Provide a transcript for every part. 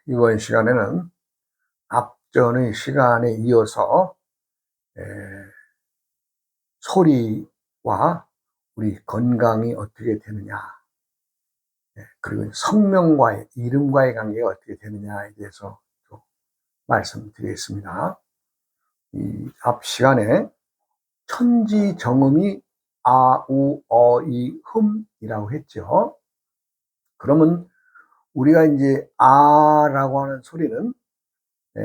이번 시간에는 앞전의 시간에 이어서 에, 소리와 우리 건강이 어떻게 되느냐, 그리고 성명과의 이름과의 관계가 어떻게 되느냐에 대해서 좀 말씀드리겠습니다. 이 앞 시간에 천지정음이 아, 우, 어, 이, 흠이라고 했죠. 그러면 우리가 이제 아라고 하는 소리는 에,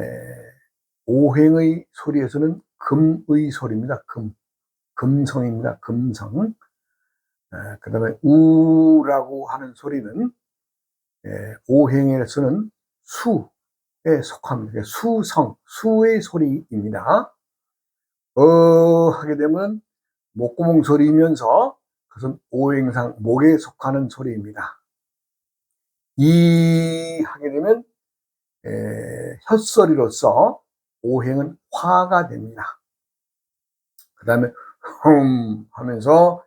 오행의 소리에서는 금의 소리입니다. 금성입니다. 금성. 그 다음에 우라고 하는 소리는 오행에서는 수에 속합니다. 수성, 수의 소리입니다. 하게 되면 목구멍 소리이면서 그것은 오행상 목에 속하는 소리입니다. 이 하게 되면 혓소리로서 오행은 화가 됩니다. 그 다음에 하면서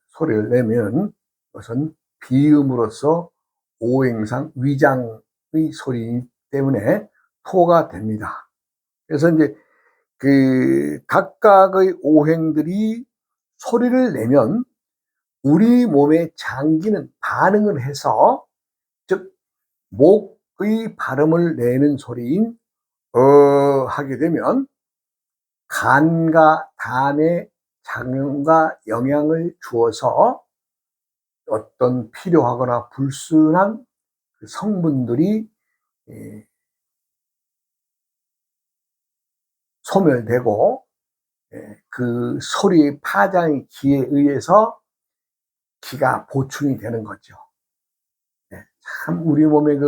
소리를 내면 그것은 비음으로써 오행상 위장의 소리이기 때문에 토가 됩니다. 그래서 이제 그 각각의 오행들이 소리를 내면 우리 몸의 장기는 반응을 해서, 즉 목의 발음을 내는 소리인 하게 되면 간과 담에 작용과 영향을 주어서 어떤 필요하거나 불순한 성분들이 소멸되고 그 소리의 파장의 기에 의해서 기가 보충이 되는 거죠. 참 우리 몸의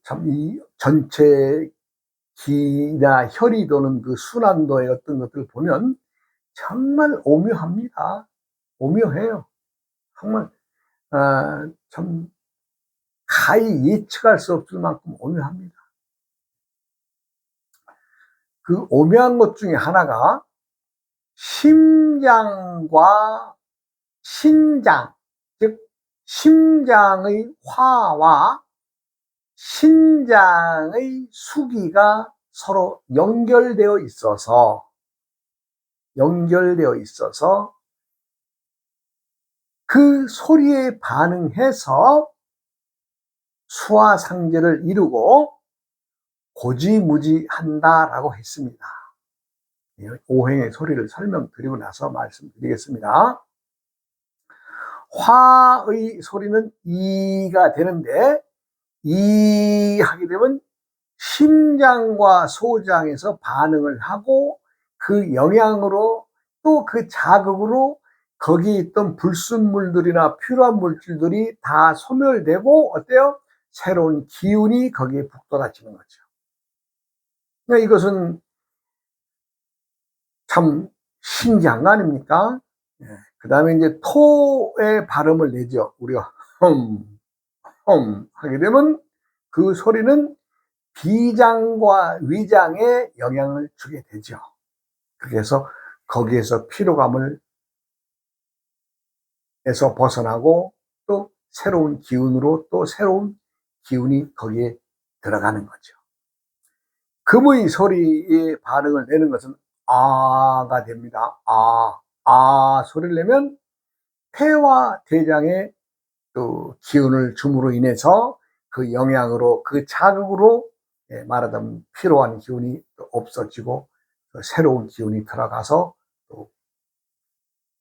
참 이 전체 기나 혈이 도는 그 순환도의 어떤 것들을 보면 정말 오묘합니다. 오묘해요. 정말 참 가히 예측할 수 없을 만큼 오묘합니다. 그 오묘한 것 중에 하나가 심장과 신장, 즉 심장의 화와 신장의 수기가 서로 연결되어 있어서 그 소리에 반응해서 수화상제를 이루고 고지무지한다라고 했습니다. 오행의 소리를 설명드리고 나서 말씀드리겠습니다. 화의 소리는 이가 되는데, 이 하게 되면 심장과 소장에서 반응을 하고 그 영향으로 또 그 자극으로 거기 있던 불순물들이나 필요한 물질들이 다 소멸되고 어때요? 새로운 기운이 거기에 북돋아지는 거죠. 그러니까 이것은 참 신기한 거 아닙니까? 그 다음에 이제 토의 발음을 내죠. 우리가 하게 되면 그 소리는 비장과 위장에 영향을 주게 되죠. 그래서 거기에서 피로감을 에서 벗어나고 또 새로운 기운으로 또 새로운 기운이 거기에 들어가는 거죠. 금의 소리에 반응을 내는 것은 아가 됩니다. 소리를 내면 폐와 대장에 또 기운을 줌으로 인해서 그 영향으로 그 자극으로 말하자면 피로한 기운이 없어지고 새로운 기운이 들어가서 또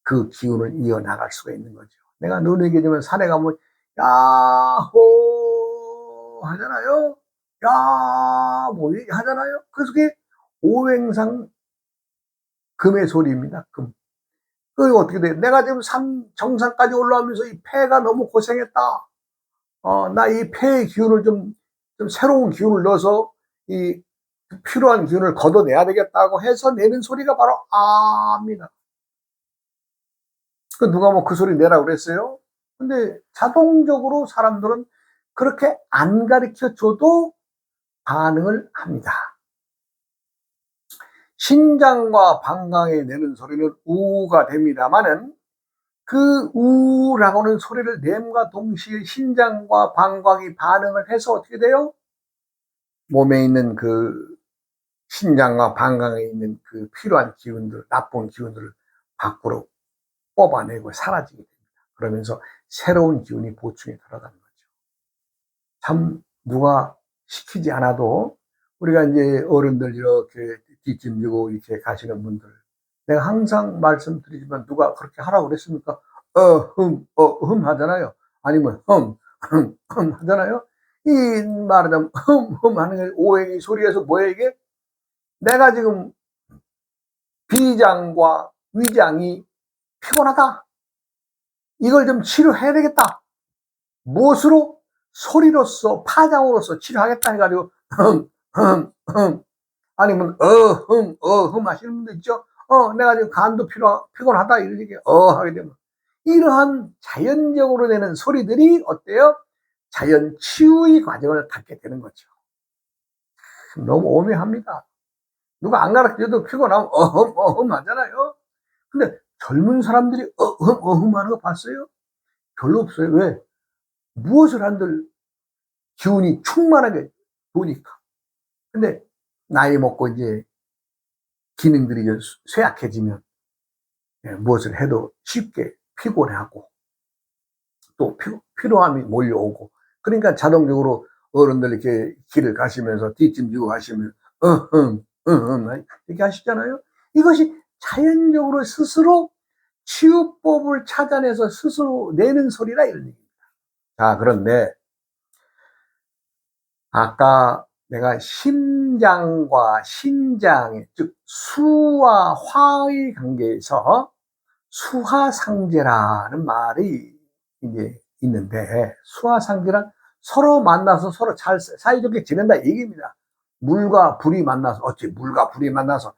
그 기운을 이어나갈 수가 있는 거죠. 내가 눈이 깨지면 산에 가면 야호 하잖아요. 야 뭐 하잖아요. 그게 오행상 금의 소리입니다. 금. 그게 어떻게 돼? 내가 지금 정상까지 올라오면서 이 폐가 너무 고생했다. 나 이 폐의 기운을 좀 새로운 기운을 넣어서 이 필요한 기운을 걷어내야 되겠다고 해서 내는 소리가 바로 아입니다. 누가 뭐 그 소리 내라고 그랬어요? 근데 자동적으로 사람들은 그렇게 안 가르쳐 줘도 반응을 합니다. 신장과 방광에 내는 소리는 우가 됩니다만은 그 우라고 하는 소리를 냄과 동시에 신장과 방광이 반응을 해서 어떻게 돼요? 몸에 있는 그 신장과 방광에 있는 그 필요한 기운들, 나쁜 기운들을 밖으로 뽑아내고 사라지게 됩니다. 그러면서 새로운 기운이 보충에 들어가는 거죠. 참 누가 시키지 않아도 우리가 이제 어른들 이렇게 뒷짐지고 이렇게 가시는 분들, 내가 항상 말씀드리지만 누가 그렇게 하라고 그랬습니까? 하잖아요. 아니면 하잖아요. 이 말하자면 하는 게 오행이 소리에서 뭐야 이게? 내가 지금 비장과 위장이 피곤하다. 이걸 좀 치료해야 되겠다. 무엇으로? 소리로서 파장으로서 치료하겠다 해가지고 아니면 하시는 분들 있죠. 내가 지금 간도 피곤하다 이런 얘기 하게 되면 이러한 자연적으로 내는 소리들이 어때요? 자연 치유의 과정을 갖게 되는 거죠. 너무 오묘합니다. 누가 안 가르쳐줘도 피곤하면 하잖아요. 근데 젊은 사람들이 하는 거 봤어요? 별로 없어요. 왜? 무엇을 한들 기운이 충만하게 도니까. 근데 나이 먹고 이제 기능들이 쇠약해지면 무엇을 해도 쉽게 피곤해하고 또 피로함이 몰려오고, 그러니까 자동적으로 어른들 이렇게 길을 가시면서 뒷짐지고 가시면 이렇게 하시잖아요. 이것이 자연적으로 스스로 치유법을 찾아내서 스스로 내는 소리라 이런 얘기입니다. 자, 그런데 아까 내가 심장과 신장, 즉 수와 화의 관계에서 수화상제라는 말이 이제 있는데, 수화상제란 서로 만나서 서로 잘 사이좋게 지낸다 얘기입니다. 물과 불이 만나서 어찌 물과 불이 만나서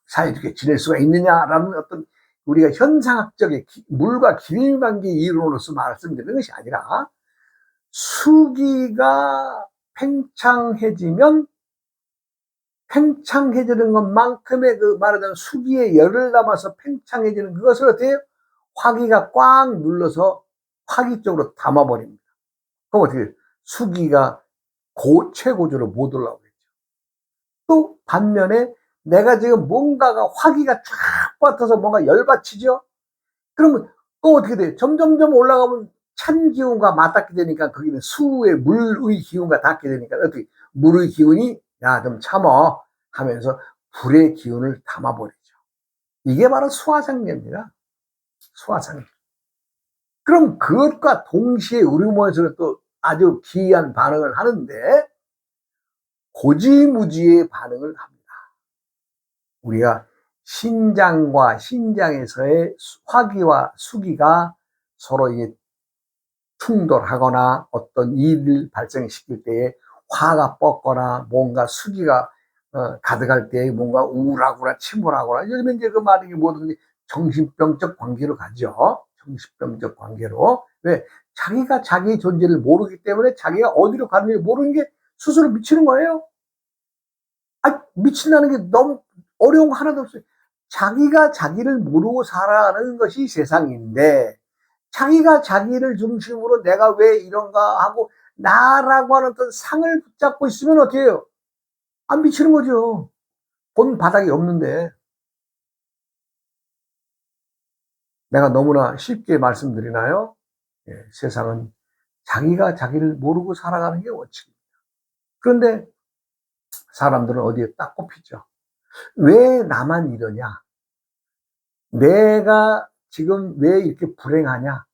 사이좋게 지낼 수가 있느냐라는 어떤 우리가 현상학적인 물과 기밀관계 이론으로서 말씀드리는 것이 아니라, 수기가 팽창해지면 팽창해지는 것만큼의 그 말하자면 수기에 열을 담아서 팽창해지는 그것을 어떻게 해요? 화기가 꽉 눌러서 화기 쪽으로 담아버립니다. 그럼 어떻게 해요? 수기가 최고조로 못 올라오겠죠. 또 반면에 내가 지금 뭔가가 화기가 쫙 받아서 뭔가 열받치죠? 그러면 또 어떻게 돼요? 점점점 올라가면 찬 기운과 맞닿게 되니까 거기는 수의 물의 기운과 닿게 되니까 어떻게 물의 기운이 야 좀 참어 하면서 불의 기운을 담아버리죠. 이게 바로 수화상제입니다. 수화상제. 그럼 그것과 동시에 우리 몸에서는 또 아주 기이한 반응을 하는데 고지무지의 반응을 합니다. 우리가 신장과 신장에서의 화기와 수기가 서로 이게 충돌하거나 어떤 일을 발생시킬 때에 화가 뻗거나 뭔가 수기가 가득할 때에 뭔가 우울하거나 침울하거나, 요즘에 이제 그 말이 뭐든지 정신병적 관계로 가죠. 정신병적 관계로. 왜? 자기가 자기 존재를 모르기 때문에 자기가 어디로 가는지 모르는 게 스스로 미치는 거예요. 미친다는 게 너무 어려운 거 하나도 없어요. 자기가 자기를 모르고 살아가는 것이 세상인데, 자기가 자기를 중심으로 내가 왜 이런가 하고 나라고 하는 어떤 상을 붙잡고 있으면 어떻게 해요? 안 미치는 거죠. 본 바닥이 없는데. 내가 너무나 쉽게 말씀드리나요? 세상은 자기가 자기를 모르고 살아가는 게 원칙입니다. 그런데 사람들은 어디에 딱 꼽히죠. 왜 나만 이러냐? 내가 지금 왜 이렇게 불행하냐?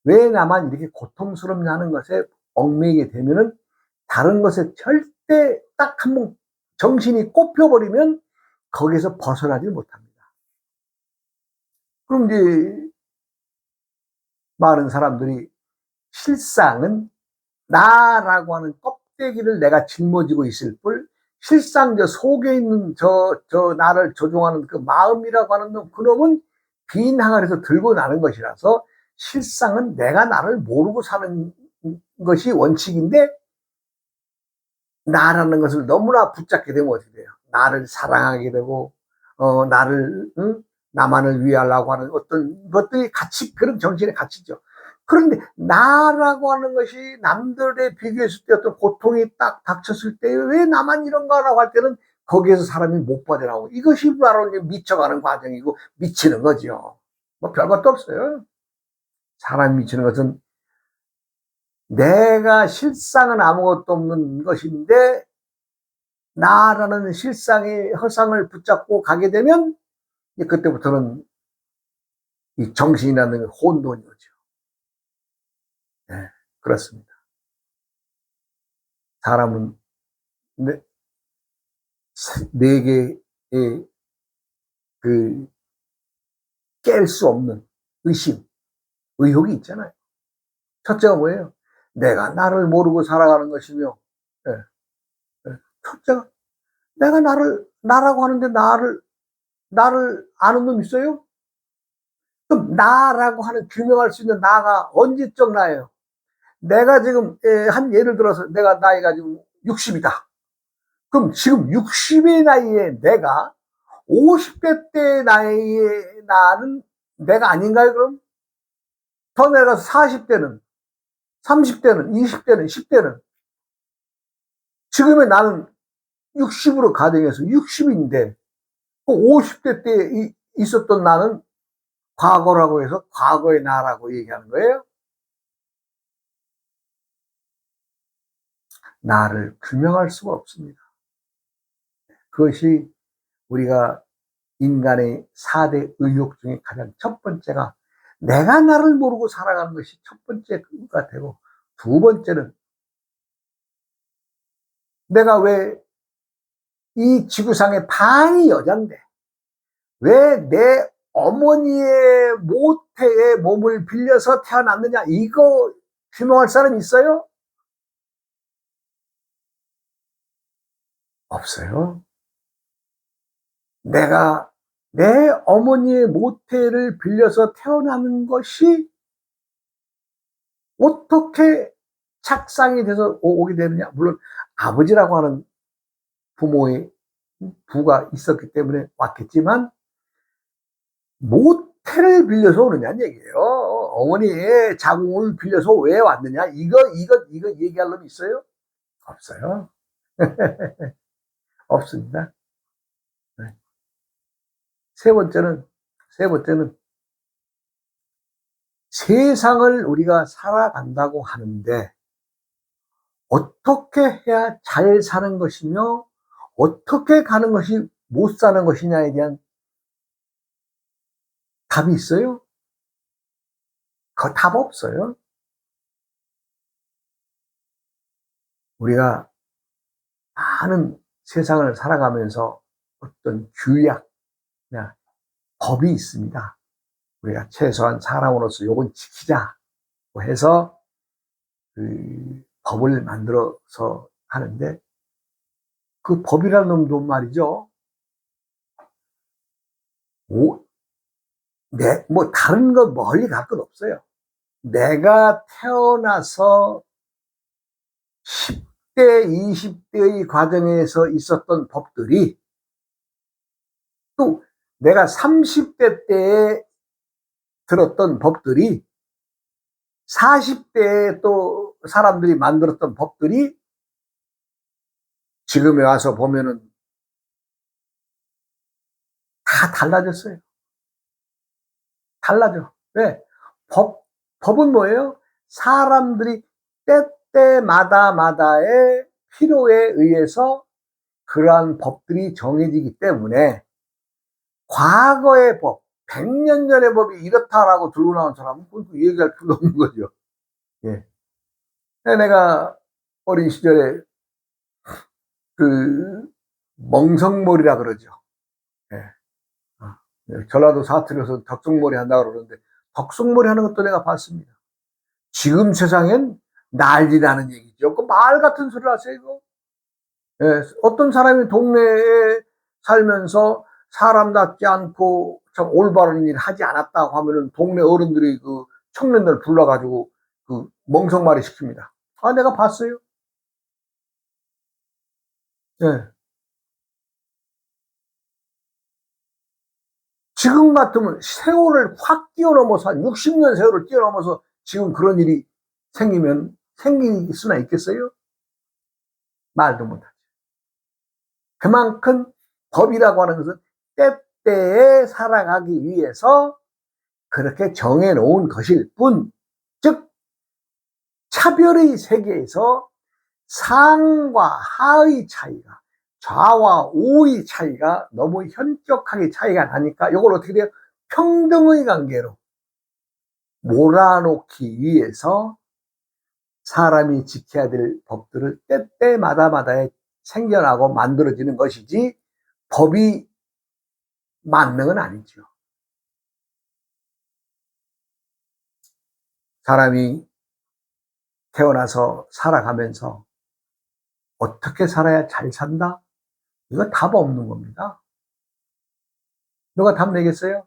왜 나만 이렇게 고통스럽냐 하는 것에 얽매이게 되면은 다른 것에 절대 딱 한 번 정신이 꼽혀버리면 거기서 벗어나지 못합니다. 그럼 이제 많은 사람들이 실상은 나라고 하는 껍데기를 내가 짊어지고 있을 뿐, 실상 저 속에 있는 저 나를 조종하는 그 마음이라고 하는 놈, 그놈은 빈 항아리에서 들고 나는 것이라서 실상은 내가 나를 모르고 사는 것이 원칙인데, 나라는 것을 너무나 붙잡게 되면 어떻게 돼요? 나를 사랑하게 되고, 나를 나만을 위하려고 하는 어떤 것들이 가치, 그런 정신의 가치죠. 그런데 나라고 하는 것이 남들에 비교했을 때 어떤 고통이 딱 닥쳤을 때 왜 나만 이런가라고 할 때는 거기에서 사람이 못 빠져나오고, 이것이 바로 이제 미쳐가는 과정이고 미치는 거죠. 뭐 별것도 없어요. 사람이 미치는 것은 내가 실상은 아무것도 없는 것인데 나라는 실상의 허상을 붙잡고 가게 되면 그때부터는 이 정신이라는 게 혼돈이 오죠. 네, 그렇습니다. 사람은 네 개의 그 깰 수 없는 의심, 의혹이 있잖아요. 첫째가 뭐예요? 내가 나를 모르고 살아가는 것이며, 네, 네. 첫째가 내가 나라고 하는데 나를 아는 놈 있어요? 그럼 나라고 하는 규명할 수 있는 나가 언제적 나예요? 내가 지금 한 예를 들어서 내가 나이가 지금 60이다. 그럼 지금 60의 나이에 내가 50대 때 나이에 나는 내가 아닌가요, 그럼? 더 내려가서 40대는, 30대는, 20대는, 10대는. 지금의 나는 60으로 가정해서 60인데, 50대 때 있었던 나는 과거라고 해서 과거의 나라고 얘기하는 거예요. 나를 규명할 수가 없습니다. 그것이 우리가 인간의 4대 의욕 중에 가장 첫 번째가 내가 나를 모르고 살아가는 것이 첫 번째가 되고, 두 번째는 내가 왜 이 지구상의 반이 여잔데 왜 내 어머니의 모태의 몸을 빌려서 태어났느냐, 이거 규명할 사람 있어요? 없어요. 내가 내 어머니의 모태를 빌려서 태어나는 것이 어떻게 착상이 돼서 오게 되느냐. 물론 아버지라고 하는 부모의 부가 있었기 때문에 왔겠지만 모태를 빌려서 오느냐는 얘기예요. 어머니의 자궁을 빌려서 왜 왔느냐, 이거 얘기할 놈 있어요? 없어요. 없습니다. 네. 세 번째는 세상을 우리가 살아간다고 하는데 어떻게 해야 잘 사는 것이며 어떻게 가는 것이 못 사는 것이냐에 대한 답이 있어요? 그 답 없어요. 우리가 많은 세상을 살아가면서 어떤 규약이나 법이 있습니다. 우리가 최소한 사람으로서 요건 지키자고 해서 그 법을 만들어서 하는데, 그 법이라는 놈도 말이죠. 뭐 다른 거 멀리 갈 건 없어요. 내가 태어나서 10대, 20대의 과정에서 있었던 법들이, 또 내가 30대 때에 들었던 법들이, 40대에 또 사람들이 만들었던 법들이 지금에 와서 보면은 다 달라졌어요. 달라져. 왜? 법은 뭐예요? 사람들이 때때마다마다의 필요에 의해서 그러한 법들이 정해지기 때문에 과거의 법, 100년 전의 법이 이렇다라고 들고 나온 사람은 얘기할 필요 없는 거죠. 예. 내가 어린 시절에 그 멍석머리라 그러죠. 예. 전라도 사투리에서 덕성머리 한다고 그러는데, 덕성머리 하는 것도 내가 봤습니다. 지금 세상엔 난리라는 얘기죠. 그 말 같은 소리를 하세요, 이거. 예, 어떤 사람이 동네에 살면서 사람답지 않고 참 올바른 일 하지 않았다고 하면은 동네 어른들이 그 청년들 불러가지고 그 멍석말이 시킵니다. 아, 내가 봤어요. 예. 지금 같으면 세월을 확 뛰어넘어서 한 60년 세월을 뛰어넘어서 지금 그런 일이 생길 수나 있겠어요? 말도 못하죠. 그만큼 법이라고 하는 것은 때때에 살아가기 위해서 그렇게 정해놓은 것일 뿐, 즉 차별의 세계에서 상과 하의 차이가, 좌와 우의 차이가 너무 현격하게 차이가 나니까 이걸 어떻게 돼요? 평등의 관계로 몰아놓기 위해서 사람이 지켜야 될 법들을 때때마다마다에 생겨나고 만들어지는 것이지 법이 만능은 아니죠. 사람이 태어나서 살아가면서 어떻게 살아야 잘 산다? 이거 답 없는 겁니다. 누가 답 내겠어요?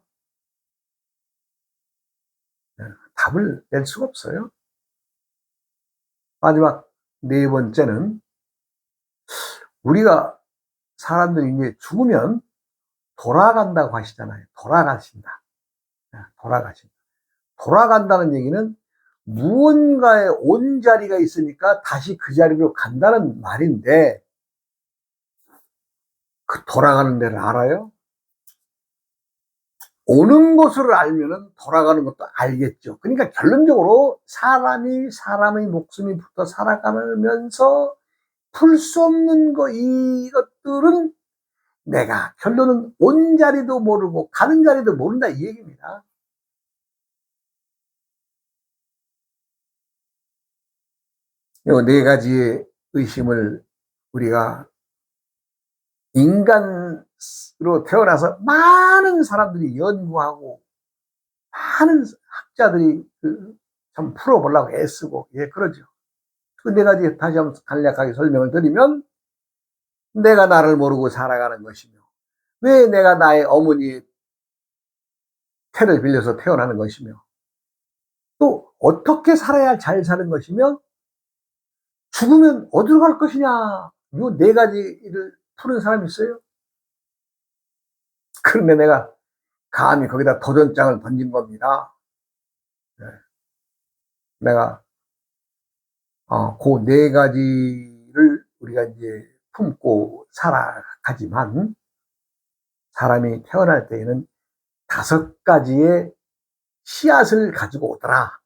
답을 낼 수가 없어요. 마지막 네 번째는 우리가 사람들이 이제 죽으면 돌아간다고 하시잖아요. 돌아가신다. 돌아가신다. 돌아간다는 얘기는 무언가에 온 자리가 있으니까 다시 그 자리로 간다는 말인데, 그 돌아가는 데를 알아요? 오는 곳을 알면은 돌아가는 것도 알겠죠. 그러니까 결론적으로 사람이 사람의 목숨이 붙어 살아가면서 풀 수 없는 이것들은 내가 결론은 온 자리도 모르고 가는 자리도 모른다 이 얘기입니다. 요 네 가지의 의심을 우리가 인간으로 태어나서 많은 사람들이 연구하고 많은 학자들이 참 풀어보려고 애쓰고 그러죠. 그 네 가지 다시 한번 간략하게 설명을 드리면, 내가 나를 모르고 살아가는 것이며, 왜 내가 나의 어머니의 태를 빌려서 태어나는 것이며, 또 어떻게 살아야 잘 사는 것이며, 죽으면 어디로 갈 것이냐, 요 네 가지를 푸는 사람이 있어요. 그런데 내가 감히 거기다 도전장을 던진 겁니다. 내가 그 네 가지를 우리가 이제 품고 살아가지만, 사람이 태어날 때에는 5가지의 씨앗을 가지고 오더라.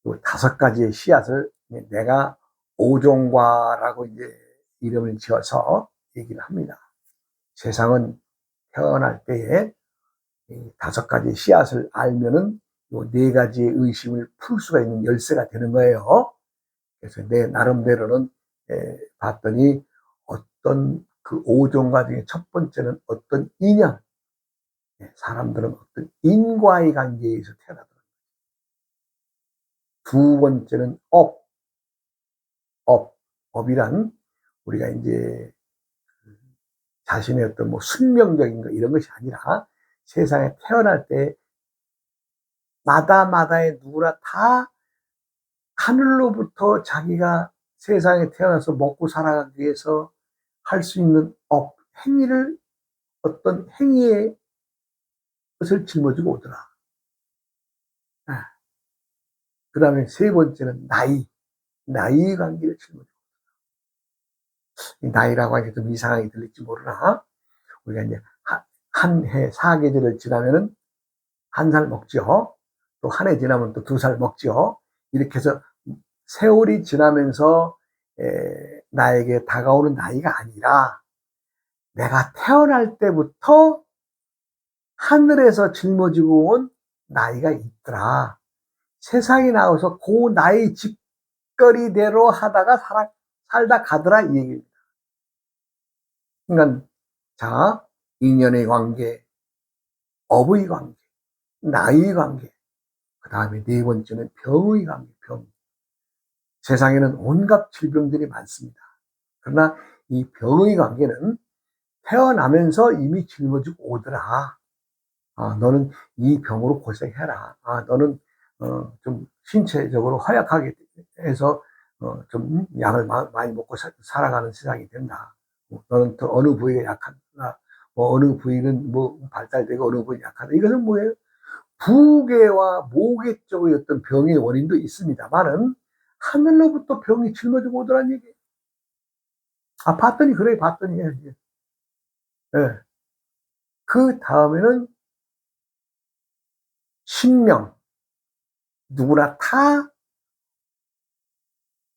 그 5가지의 씨앗을 내가 오종과라고 이제 이름을 지어서 얘기를 합니다. 세상은 태어날 때에 5가지 씨앗을 알면은 요 4가지의 의심을 풀 수가 있는 열쇠가 되는 거예요. 그래서 내 나름대로는 봤더니 어떤 그 5종과 중에 첫 번째는 어떤 인연, 사람들은 어떤 인과의 관계에서 태어나더라고요. 두 번째는 업이란 우리가 이제 자신의 어떤 뭐 숙명적인 거 이런 것이 아니라 세상에 태어날 때 마다마다의 누구나 다 하늘로부터 자기가 세상에 태어나서 먹고 살아가기 위해서 할 수 있는 행위를, 어떤 행위의 것을 짊어지고 오더라. 그 다음에 세 번째는 나이의 관계를 짊어지고. 이 나이라고 하니까 좀 이상하게 들릴지 모르나, 우리가 이제 한 해 4계절을 지나면은 1살 먹죠. 또 한 해 지나면 또 2살 먹죠. 이렇게 해서 세월이 지나면서 나에게 다가오는 나이가 아니라, 내가 태어날 때부터 하늘에서 짊어지고 온 나이가 있더라. 세상에 나와서 그 나이 직거리대로 하다가 살다 가더라 이 얘기입니다. 그러니까 자, 인연의 관계, 업의 관계, 나이의 관계, 그 다음에 네 번째는 병의 관계, 병. 세상에는 온갖 질병들이 많습니다. 그러나 이 병의 관계는 태어나면서 이미 짊어지고 오더라. 너는 이 병으로 고생해라. 너는 좀 신체적으로 허약하게 해서 좀 약을 많이 먹고 살아가는 세상이 된다. 너는 또 어느 부위가 약하다. 뭐 어느 부위는 뭐 발달되고 어느 부위는 약하다. 이것은 뭐예요? 부계와 모계 쪽의 어떤 병의 원인도 있습니다만은 하늘로부터 병이 짊어지고 오더란 얘기예요. 아, 봤더니 그래, 봤더니. 예, 예. 예. 그 다음에는 신명. 누구나 다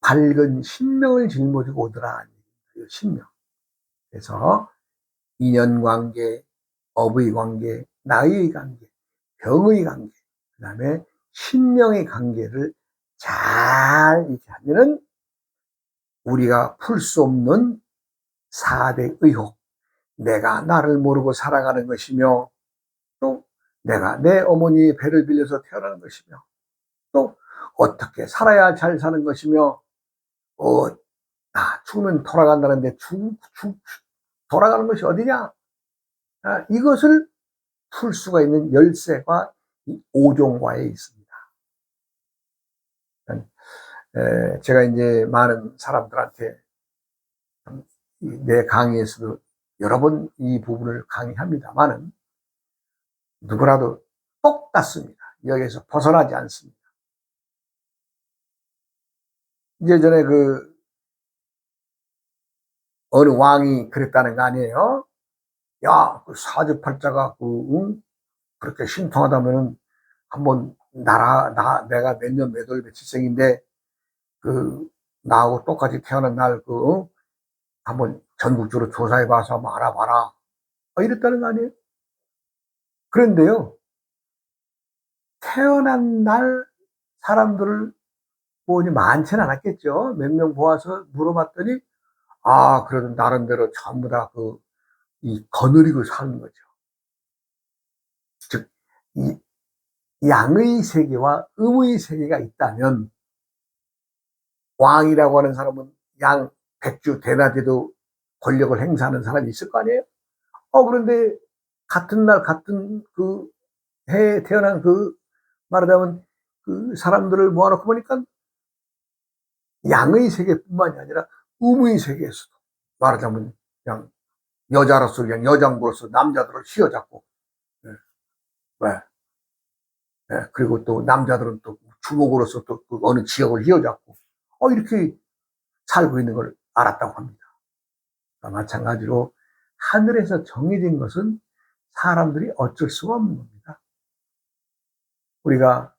밝은 신명을 짊어지고 오더라. 신명. 그래서 인연관계, 업의 관계, 나의 관계, 병의 관계, 그 다음에 신명의 관계를 잘 이렇게 하면은 우리가 풀 수 없는 4대 의혹, 내가 나를 모르고 살아가는 것이며, 또 내가 내 어머니의 배를 빌려서 태어나는 것이며, 또 어떻게 살아야 잘 사는 것이며, 죽으면 돌아간다는데 돌아가는 것이 어디냐? 이것을 풀 수가 있는 열쇠가 이 오종과에 있습니다. 제가 이제 많은 사람들한테 내 강의에서도 여러 번 이 부분을 강의합니다만은 누구라도 똑같습니다. 여기에서 벗어나지 않습니다. 이제 전에 어느 왕이 그랬다는 거 아니에요? 야, 그 사주팔자가 그렇게 신통하다면은 한번 내가 몇 년 몇 월 며칠생인데 그 나하고 똑같이 태어난 날 한번 전국적으로 조사해봐서 한번 알아봐라. 이랬다는 거 아니에요? 그런데요, 태어난 날 사람들을 보니 많지는 않았겠죠. 몇 명 모아서 물어봤더니, 그래도 나름대로 전부 다 이 거느리고 사는 거죠. 즉, 이 양의 세계와 음의 세계가 있다면, 왕이라고 하는 사람은 양 백주 대낮에도 권력을 행사하는 사람이 있을 거 아니에요? 그런데 같은 날, 같은 그 해에 태어난 말하자면 그 사람들을 모아놓고 보니까 양의 세계뿐만이 아니라 음의 세계에서도 말하자면 그냥 여자로서 그냥 여장부로서 남자들을 휘어잡고, 예, 네. 예, 그리고 또 남자들은 또 주목으로서 또 어느 지역을 휘어잡고 이렇게 살고 있는 걸 알았다고 합니다. 그러니까 마찬가지로 하늘에서 정해진 것은 사람들이 어쩔 수가 없는 겁니다. 우리가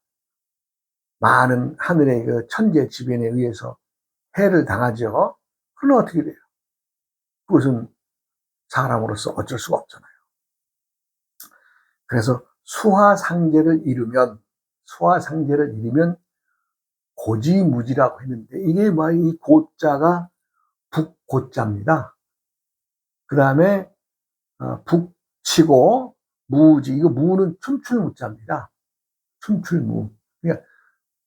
많은 하늘의 그 천재 지변에 의해서 해를 당하죠. 그럼 어떻게 돼요? 그것은 사람으로서 어쩔 수가 없잖아요. 그래서 수화상제를 이루면 고지무지라고 했는데, 이게 이 고자가 북고자입니다. 그 다음에 북치고 무지, 이거 무는 춤출무자입니다. 춤출무. 그러니까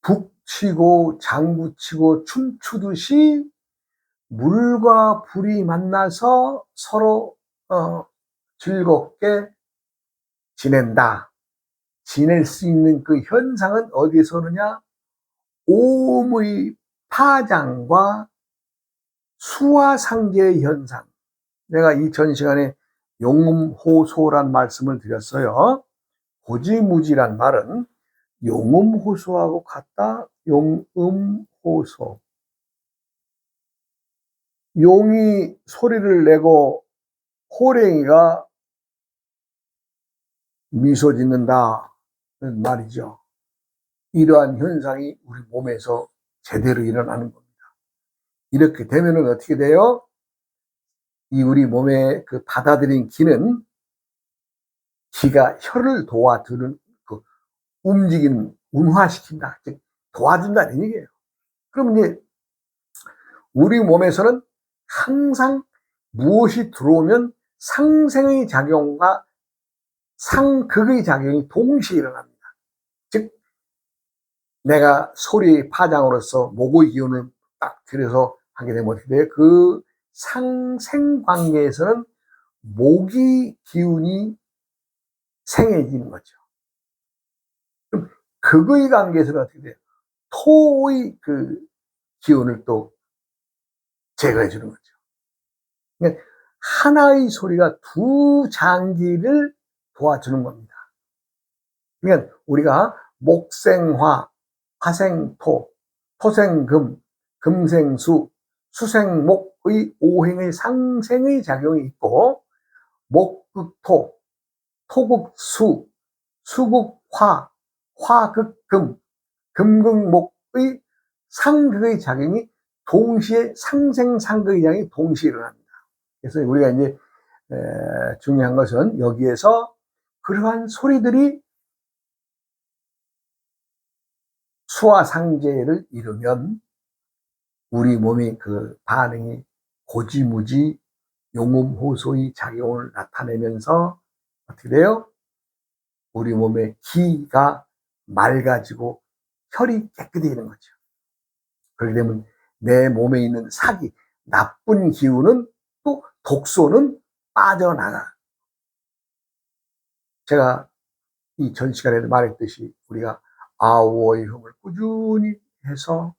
북치고 장구치고 춤추듯이 물과 불이 만나서 서로 즐겁게 지낼 수 있는 그 현상은 어디에서 오느냐? 오음의 파장과 수화상제의 현상. 내가 이전 시간에 용음호소란 말씀을 드렸어요. 고지무지란 말은 용음호소하고 같다. 용음호소. 용이 소리를 내고 호랭이가 미소 짓는다 말이죠. 이러한 현상이 우리 몸에서 제대로 일어나는 겁니다. 이렇게 되면은 어떻게 돼요? 이 우리 몸에 그 받아들인 기는 기가 혀를 도와주는 움직이는, 운화시킨다. 즉 도와준다는 얘기예요. 그럼 이제 우리 몸에서는 항상 무엇이 들어오면 상생의 작용과 상극의 작용이 동시에 일어납니다. 즉 내가 소리의 파장으로서 목의 기운을 딱 들여서 하게 되면 어떻게 돼요? 그 상생관계에서는 목의 기운이 생해지는 거죠. 그럼 극의 관계에서는 어떻게 돼요? 토의 기운을 또 제거해 주는 거죠. 그러니까 하나의 소리가 두 장기를 도와주는 겁니다. 그러니까 우리가 목생화, 화생토, 토생금, 금생수, 수생목의 오행의 상생의 작용이 있고, 목극토, 토극수, 수극화, 화극금, 금극목의 상극의 작용이 동시에 상생상극의 작용이 동시에 일어납니다. 그래서 우리가 이제 중요한 것은 여기에서 그러한 소리들이 수화상제를 이루면 우리 몸의 그 반응이 고지무지 용음호소의 작용을 나타내면서 어떻게 돼요? 우리 몸의 기가 맑아지고 혈이 깨끗해지는 거죠. 그렇게 되면 내 몸에 있는 사기, 나쁜 기운은, 또 독소는 빠져나가. 제가 이 전 시간에도 말했듯이 우리가 아오의 흠을 꾸준히 해서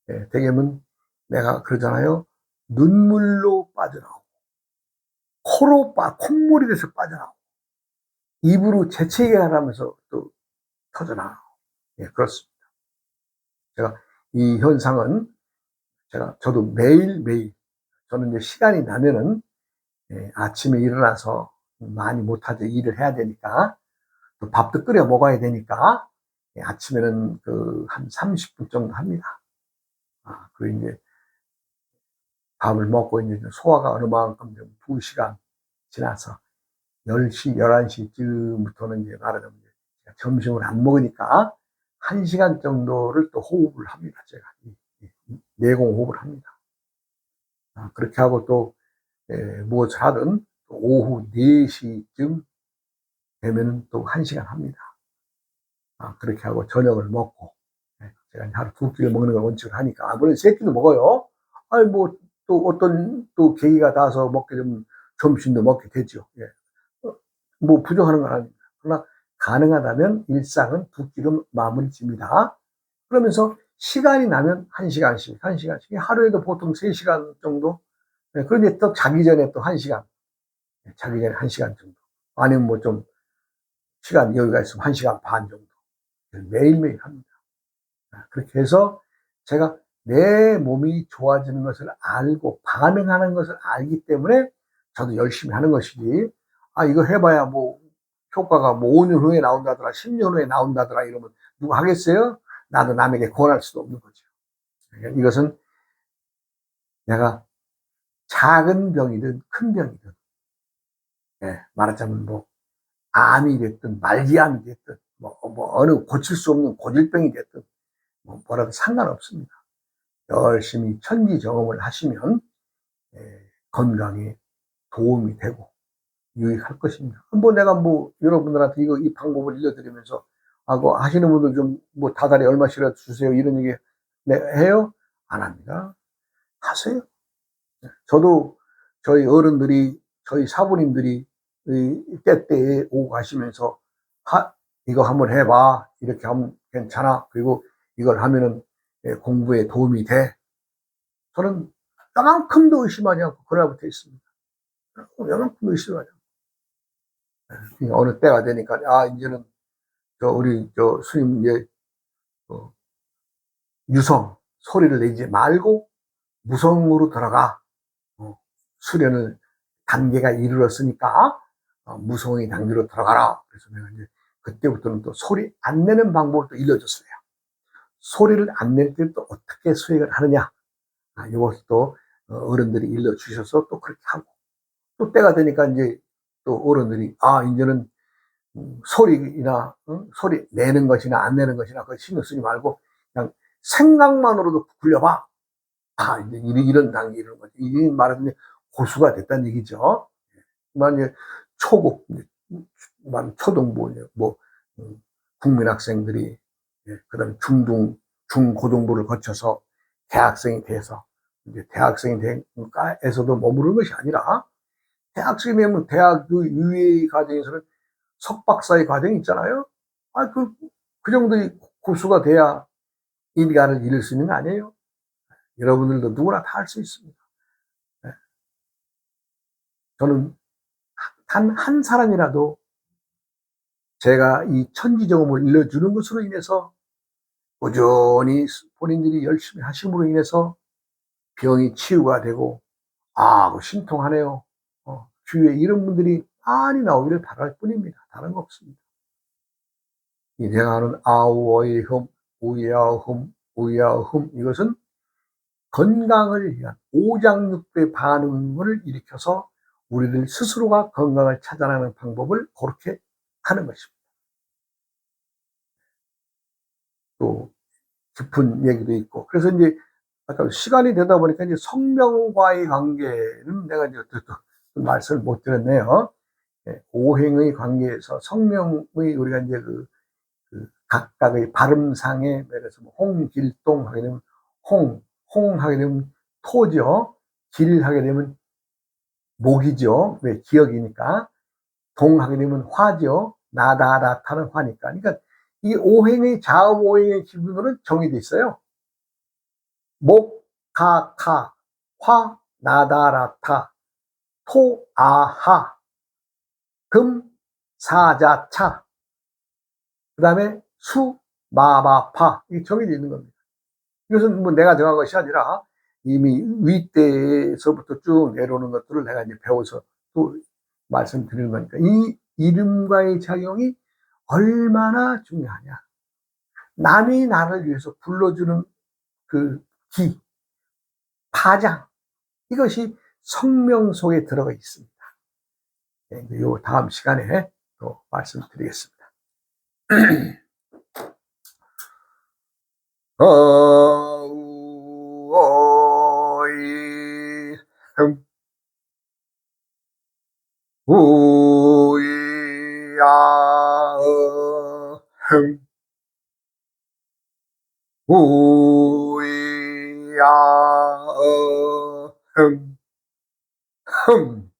되게면 내가 그러잖아요. 눈물로 빠져나오고, 콧물이 돼서 빠져나오고, 입으로 재채기를 하면서 또 터져나오고. 예, 그렇습니다. 제가 이 현상은 저도 매일매일, 저는 이제 시간이 나면은 아침에 일어나서 많이 못하죠. 일을 해야 되니까. 또 밥도 끓여 먹어야 되니까 아침에는 한 30분 정도 합니다. 그리고 이제 밥을 먹고 이제 소화가 어느 만큼 좀 2시간 지나서 10시, 11시쯤부터는 이제 말하자면 점심을 안 먹으니까 1시간 정도를 또 호흡을 합니다. 제가 내공 호흡을 합니다. 그렇게 하고 또 무엇을 하든 오후 4시쯤 되면 또 1시간 합니다. 그렇게 하고 저녁을 먹고, 제가 하루 2끼를 먹는 걸 원칙을 하니까, 물론 3끼도 먹어요. 아니, 뭐, 또 어떤 또 계기가 닿아서 먹게 되면 점심도 먹게 되죠. 예. 뭐 부족하는 건 아닙니다. 그러나 가능하다면 일상은 2끼로 마무리 집니다. 그러면서 시간이 나면 1시간씩, 1시간씩, 하루에도 보통 3시간 정도. 그런데 또 자기 전에 또 1시간, 자기 전에 1시간 정도. 아니면 뭐 좀 시간 여유가 있으면 1시간 반 정도. 매일매일 합니다. 그렇게 해서 제가 내 몸이 좋아지는 것을 알고 반응하는 것을 알기 때문에 저도 열심히 하는 것이지, 이거 해봐야 뭐 효과가 뭐 5년 후에 나온다더라, 10년 후에 나온다더라 이러면 누가 하겠어요? 나도 남에게 권할 수도 없는 거죠. 그러니까 이것은 내가 작은 병이든 큰 병이든, 말하자면 뭐 암이 됐든 말기암이 됐든 뭐 어느 고칠 수 없는 고질병이 됐든 뭐라도 상관없습니다. 열심히 천지정음을 하시면 건강에 도움이 되고 유익할 것입니다. 내가 여러분들한테 이 방법을 알려드리면서 하시는 분들 좀 다달이 얼마씩이라도 주세요 이런 얘기 해요? 안 합니다. 하세요. 저도 저희 어른들이, 저희 사부님들이 때때에 오고 가시면서 이거 한번 해봐, 이렇게 하면 괜찮아, 그리고 이걸 하면은 공부에 도움이 돼. 저는 요만큼도 의심하지 않고 그날부터 있습니다. 요만큼도 의심하지 않고. 어느 때가 되니까 이제는 우리 스님 이제 유성 소리를 내지 말고 무성으로 들어가. 수련을 단계가 이르렀으니까 무성의 단계로 들어가라. 그래서 내가 이제 그때부터는 또 소리 안 내는 방법을 또 일러줬어요. 소리를 안 낼 때 또 어떻게 수행을 하느냐. 이것을 또 어른들이 일러주셔서 또 그렇게 하고, 또 때가 되니까 이제 또 어른들이 이제는 소리나 소리 내는 것이나 안 내는 것이나 그거 신경 쓰지 말고 그냥 생각만으로도 굴려봐. 이제 이런 단계 이런 거지. 이 말은 고수가 됐다는 얘기죠. 만약 초급, 초등부, 국민학생들이, 그다음에 중고등부를 거쳐서 대학생이 돼서, 이제 대학생이 된가에서도 머무르는 것이 아니라, 대학생이 되면 대학 그 이외의 과정에서는 석박사의 과정이 있잖아요. 그 정도의 고수가 돼야 인간을 잃을 수 있는 거 아니에요? 여러분들도 누구나 다 할 수 있습니다. 저는 단 한 사람이라도 제가 이 천지정음을 일러주는 것으로 인해서 꾸준히 본인들이 열심히 하심으로 인해서 병이 치유가 되고 신통하네요. 주위에 이런 분들이 많이 나오기를 바랄 뿐입니다. 다른 거 없습니다. 이 내가 하는 아우어이흠, 우야흠, 우야흠 이것은 건강을 위한 오장육부의 반응을 일으켜서 우리들 스스로가 건강을 찾아내는 방법을 그렇게 하는 것입니다. 또 깊은 얘기도 있고 그래서 이제 아까 시간이 되다 보니까 이제 성명과의 관계는 내가 이제 또 말씀을 못 드렸네요. 오행의 관계에서 성명의 우리가 이제 그 각각의 발음상에 그래서 뭐 홍길동 하게 되면 홍 하게 되면 토죠. 길 하게 되면 목이죠. 왜 기억이니까. 동 하게 되면 화죠. 나다라타는 화니까. 그러니까 이 오행의 자음 오행의 기준으로는 정해져 있어요. 목, 가, 카, 화, 나다라타, 토, 아하, 금, 사자차, 그 다음에 수, 마바파. 이게 정해져 있는 겁니다. 이것은 뭐 내가 정한 것이 아니라 이미 윗대에서부터 쭉 내려오는 것들을 내가 이제 배워서 또 말씀드리는 거니까 이 이름과의 작용이 얼마나 중요하냐. 남이 나를 위해서 불러주는 그 기, 파장, 이것이 성명 속에 들어가 있습니다. 요 다음 시간에 또 말씀드리겠습니다. 어이 우이야흥 우이야흥 흠